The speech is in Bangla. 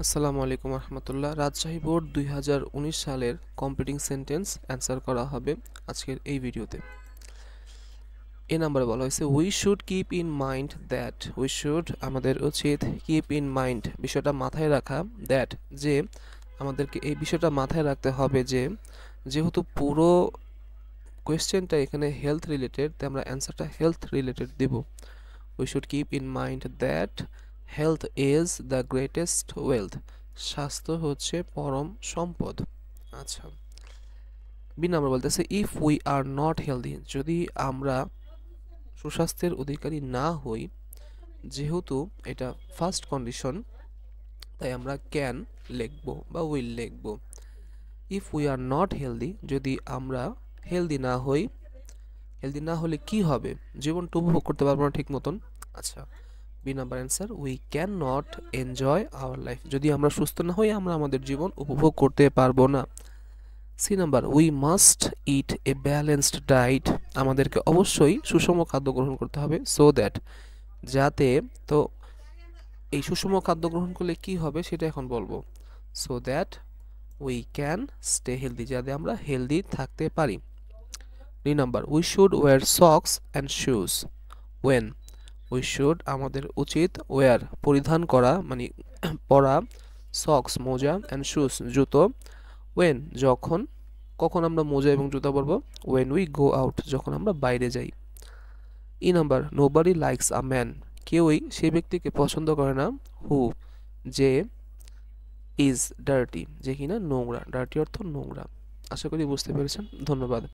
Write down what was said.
আসসালামু আলাইকুম রহমতুল্লাহ। রাজশাহী বোর্ড 2019 সালের কম্পিটিং সেন্টেন্স অ্যান্সার করা হবে আজকের এই ভিডিওতে। এ নাম্বারে বলা হয়েছে we should keep in mind that, we should আমাদের উচিত, কিপ ইন মাইন্ড বিষয়টা মাথায় রাখা, দ্যাট যে আমাদেরকে এই বিষয়টা মাথায় রাখতে হবে যে যেহেতু পুরো কোয়েশ্চেনটা এখানে হেলথ রিলেটেড, তাই আমরা অ্যান্সারটা হেলথ রিলেটেড দেব। We should keep in mind that health is the greatest wealth, স্বাস্থ্য হচ্ছে পরম সম্পদ। আচ্ছা, বি নাম্বার বলতেছে if we are not healthy, যদি আমরা সুস্বাস্থ্যের অধিকারী না হই, যেহেতু এটা ফার্স্ট কন্ডিশন তাই আমরা ক্যান লিখব বা উইল লিখব। If we are not healthy, যদি আমরা হেলদি না হই, হেলদি না হলে কি হবে? জীবনটা উপভোগ করতে পারবো না ঠিক মতন। আচ্ছা, B number answer we can not enjoy our life, যদি আমরা সুস্থ না হই আমরা আমাদের জীবন উপভোগ করতে পারবো না। C number we must eat a balanced diet, আমাদেরকে অবশ্যই সুষম খাদ্য গ্রহণ করতে হবে, সো দ্যাট যাতে, তো এই সুষম খাদ্য গ্রহণ করলে কি হবে সেটা এখন বলবো। So that we can stay healthy, যাতে আমরা হেলদি থাকতে পারি। D number we should wear socks and shoes when, we should আমাদের উচিত, ওয়্যার পরিধান করা মানে পরা, সক্স মোজা, অ্যান্ড শুজ জুতো, ওয়েন যখন, কখন আমরা মোজা এবং জুতা পরবো? ওয়েন উই গো আউট, যখন আমরা বাইরে যাই। E number nobody likes a man, কেউই সে ব্যক্তিকে পছন্দ করে না, হু যে ইজ ডার্টি, যে কিনা নোংরা, ডার্টি অর্থ নোংরা। আশা করি বুঝতে পেরেছেন, ধন্যবাদ।